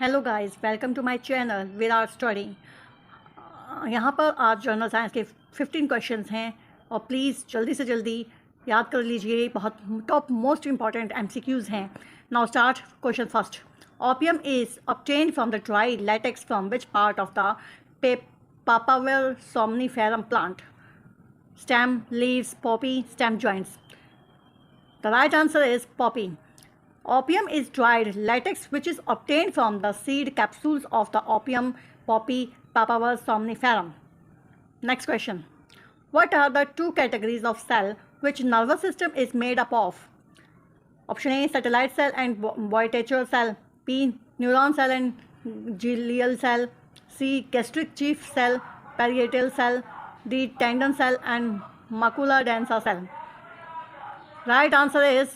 Hello guys, welcome to my channel Virat study. यहाँ पर आज जर्नल साइंस के 15 क्वेश्चंस हैं और प्लीज़ जल्दी से जल्दी याद कर लीजिए। बहुत टॉप मोस्ट इंपॉर्टेंट एमसीक्यूज़ हैं। Now start question first. Opium is obtained from the dry latex from which part of the Papaver somniferum plant? Stem, leaves, poppy, stem joints. The right answer is poppy. Opium is dried latex which is obtained from the seed capsules of the opium poppy Papaver somniferum. Next question. What are the two categories of cell which nervous system is made up of? Option A, satellite cell and Boytacher cell. B, neuron cell and glial cell. C, gastric chief cell, parietal cell. D, tendon cell and macula densa cell. Right answer is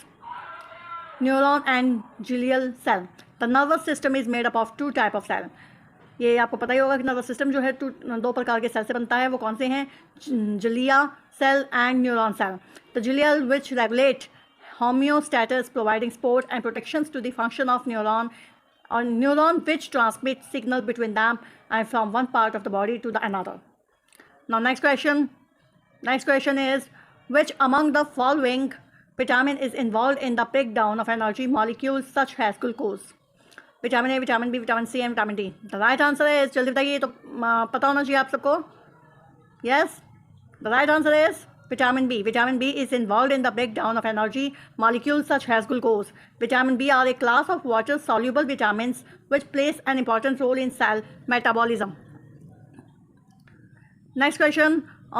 neuron and glial cell. The nervous system is made up of two type of cell. ये आपको पता ही होगा कि nervous system जो है दो प्रकार के सेल से बनता है। वो कौन से हैं? Glia cell and neuron cell. The glial which regulate homeostasis providing support and protections to the function of neuron, or neuron which transmit signal between them and from one part of the body to the another. Now next question is, which among the following vitamin is involved in the breakdown of energy molecules such as glucose? Vitamin A, vitamin B, vitamin C and vitamin D. The right answer है, जल्दी बताइए, तो पता होना चाहिए आप सबको। Yes, the right answer is vitamin B. Vitamin B is involved in the breakdown of energy molecules such as glucose. Vitamin B are a class of water-soluble vitamins which plays an important role in cell metabolism. Next question.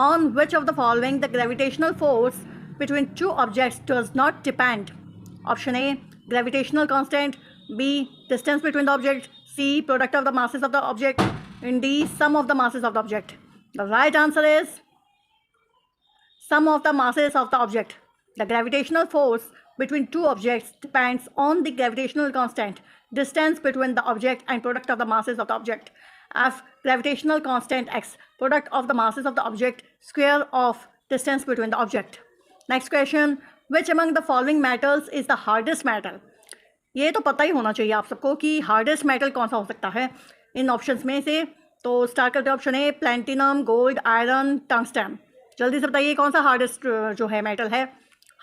On which of the following the gravitational force between two objects does not depend? Option A, gravitational constant. B, distance between the object. C, product of the masses of the object. And D, sum of the masses of the object. The right answer is sum of the masses of the object. The gravitational force between two objects depends on the gravitational constant, distance between the object, and product of the masses of the object. F, gravitational constant x, product of the masses of the object, square of distance between the object. Next question. Which among the following metals is the hardest metal? ये तो पता ही होना चाहिए आप सबको कि hardest metal कौन सा हो सकता है इन ऑप्शंस में से। तो स्टार्ट करते हैं option A, platinum, gold, iron, tungsten. जल्दी से बताइए कौन सा हार्डेस्ट जो है मेटल है।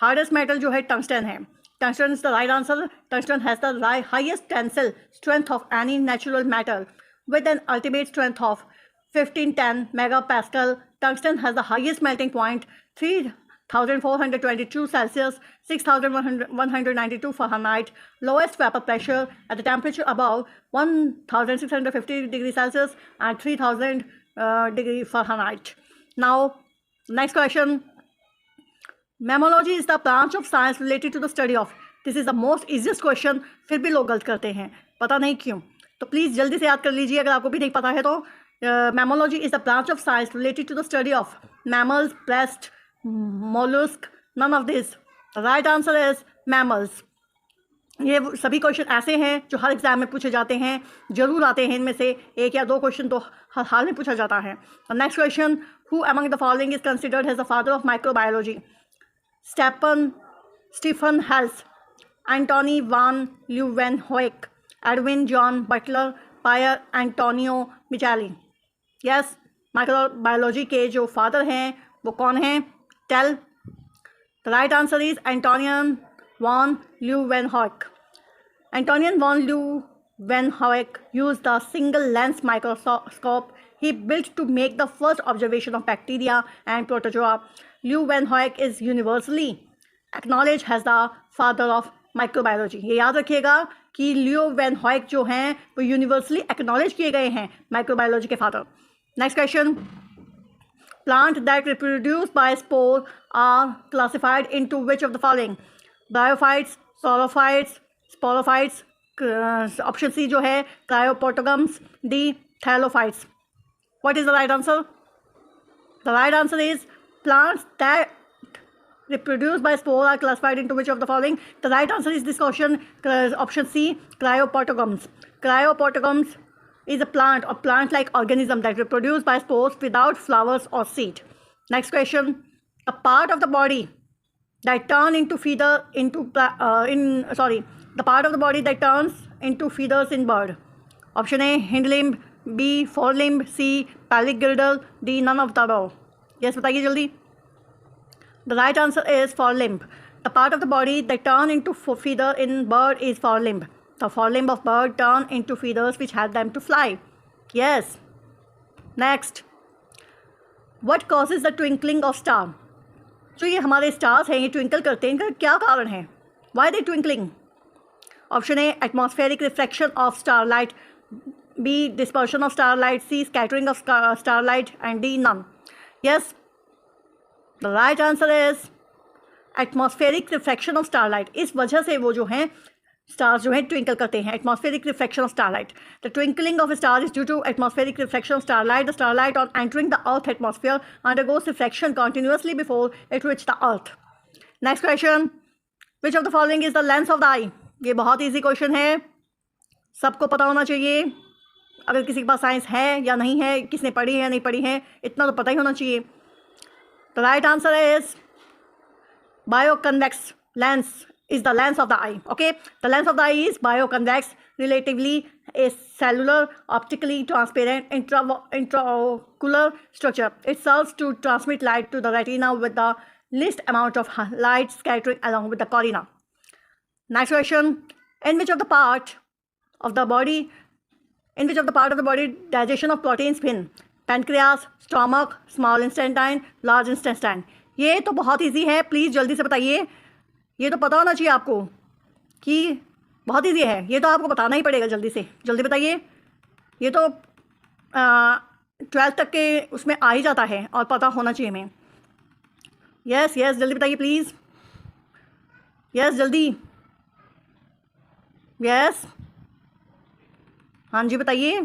हार्डेस्ट मेटल जो है टंगस्टन है। Tungsten is the right answer. Tungsten has the highest tensile strength of any natural metal with an ultimate strength of 1510 megapascal. Tungsten has the highest melting point, 3422 Celsius, 6192 Fahrenheit, lowest vapor pressure at the temperature above 1650 degrees Celsius and 3000 degree Fahrenheit. Now, next question. Mammalogy is the branch of science related to the study of. This is the most easiest question. फिर भी लोग गलत करते हैं, पता नहीं क्यों। तो प्लीज़ जल्दी से याद कर लीजिए अगर आपको भी नहीं पता है तो। Mammology is the branch of science related to the study of mammals, breast, mollusc, none of this. The right answer is mammals. ये सभी क्वेश्चन ऐसे हैं जो हर एग्जाम में पूछे जाते हैं, जरूर आते हैं। इनमें से एक या दो क्वेश्चन तो हर हाल में पूछा जाता है। Next question. Who among the following is considered as the father of microbiology? Stephen Hales, Antonie van Leeuwenhoek, Edwin John Butler, Pier Antonio Micheli. Yes, microbiology के जो फादर हैं वो कौन हैं? Tell. The right answer is Antonian von Leeuwenhoek. Antonian von Leeuwenhoek used the single lens microscope he built to make the first observation of bacteria and protozoa. Leeuwenhoek is universally acknowledged as the father of microbiology. ये याद रखिएगा कि ल्यूवेनहोइक जो हैं वो universally acknowledge किए गए हैं माइक्रोबायोलॉजी के father. Next question. Plant that reproduce by spore are classified into which of the following? Bryophytes, saurophytes, sporophytes. Option C जो है cryptogams, D thallophytes. What is the right answer? The right answer is plants that reproduced by spore are classified into which of the following? The right answer is this question, option C, cryopotagoms. Cryopotagoms is a plant or plant-like organism that reproduce by spores without flowers or seed. Next question. A part of the body that turn into the part of the body that turns into feathers in bird. Option A hind limb, B fore limb, C pelvic girdle, D none of the above. Yes बताइए जल्दी। The right answer is forelimb. The part of the body that turn into feather in bird is forelimb. The forelimb of bird turn into feathers which help them to fly. Yes. Next. What causes the twinkling of star? जो ये हमारे stars हैं ये twinkle करते हैं, इनका क्या कारण है? Why they twinkling? Option A, atmospheric refraction of starlight. B, dispersion of starlight. C, scattering of starlight. And D, none. Yes. The right answer is atmospheric refraction of starlight. इस वजह से वो जो हैं stars जो हैं twinkle करते हैं. Atmospheric refraction of starlight. The twinkling of a star is due to atmospheric refraction of starlight. The starlight on entering the Earth atmosphere undergoes refraction continuously before it reaches the Earth. Next question. Which of the following is the lens of the eye? ये बहुत easy question है, सबको पता होना चाहिए. अगर किसी के पास साइंस है या नहीं है, किसने पढ़ी है या नहीं पढ़ी है, इतना तो पता ही होना चाहिए. The right answer is bioconvex lens is the lens of the eye. Okay, the lens of the eye is bioconvex, relatively a cellular, optically transparent intraocular structure. It serves to transmit light to the retina with the least amount of light scattering along with the cornea. Next question. In which of the part of the body digestion of proteins begin? Pancreas, stomach, small intestine, large intestine. ये तो बहुत easy है, please जल्दी से बताइए. ये तो पता होना चाहिए आपको कि बहुत इजी है, ये तो आपको बताना ही पड़ेगा. जल्दी से जल्दी बताइए. ये तो 12th तक के उसमें आ ही जाता है और पता होना चाहिए हमें. यस जल्दी बताइए प्लीज़. यस जल्दी. यस हाँ जी बताइए,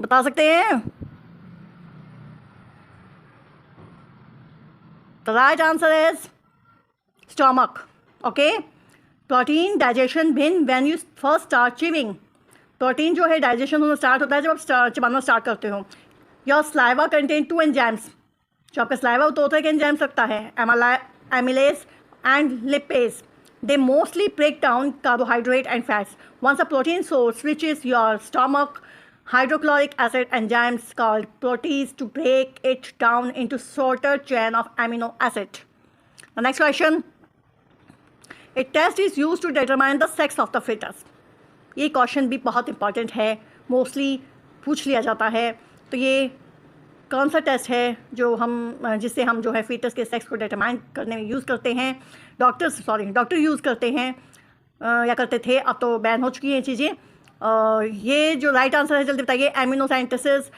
बता सकते हैं. The right answer is stomach. Okay. Protein digestion begin when you first start chewing. Protein जो है डाइजेशन होना स्टार्ट होता है जब आप चबाना स्टार्ट करते हो. Your saliva contain 2 enzymes. जो आपका saliva वो दो तरह के enzymes रखता है, amylase and lipase. They mostly break down carbohydrate and fats. Once a protein source reaches your stomach, hydrochloric acid enzymes called protease to break it down into shorter chain of amino acid. The next question. A test is used to determine the sex of the fetus. ये question भी बहुत important है, mostly पूछ लिया जाता है. तो ये कौन सा टेस्ट है जिससे हम जो है फीटस के सेक्स को डिटरमाइन करने में यूज़ करते हैं? डॉक्टर यूज़ करते हैं या करते थे, अब तो बैन हो चुकी हैं चीज़ें. ये जो राइट आंसर है जल्दी बताइए. एमिनोसाइंथेसिस,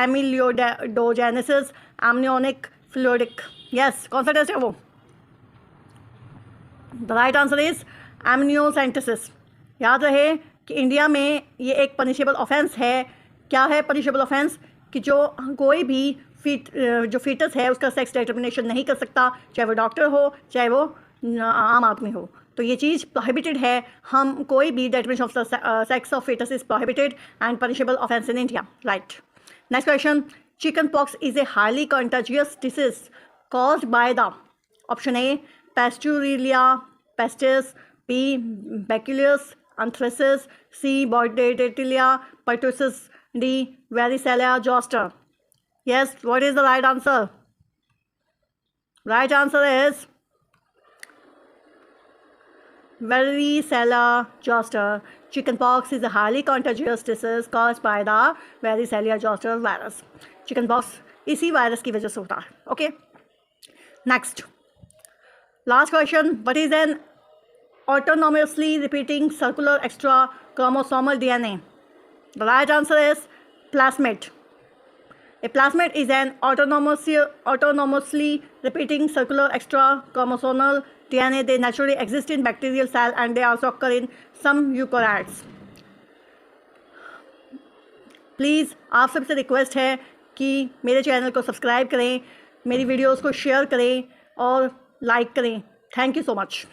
एमिलियोडोजेनेसिस, एमनियोनिक फ्लूइडिक. यस कौन सा टेस्ट है वो? The right answer is amniocentesis. याद रहे कि इंडिया में ये एक पनिशेबल ऑफेंस है. क्या है पनिशेबल ऑफेंस? कि जो कोई भी जो फीटस है उसका सेक्स डिटर्मिनेशन नहीं कर सकता, चाहे वो डॉक्टर हो चाहे वो आम आदमी हो. तो ये चीज़ प्रोहिबिटेड है. हम कोई भी determination of the sex of foetus is prohibited and punishable offence in India. Right. Next question. Chicken pox is a highly contagious disease caused by the option A Pasteurella pestis, B Bacillus anthracis, C Bordetella pertussis, D varicella zoster. Yes, what is the right answer? Right answer is varicella zoster. Chickenpox is a highly contagious disease caused by the varicella zoster virus. Chickenpox इसी virus की वजह से होता है. Okay. Next. Last question. What is an autonomously repeating circular extra chromosomal DNA? The right answer is plasmid. A plasmid is an autonomously repeating circular extra chromosomal DNA. They naturally exist in bacterial cell and they also occur in some eukaryotes. Please आप सबसे request है कि मेरे channel को subscribe करें, मेरी videos को share करें और लाइक करें. Thank you so much.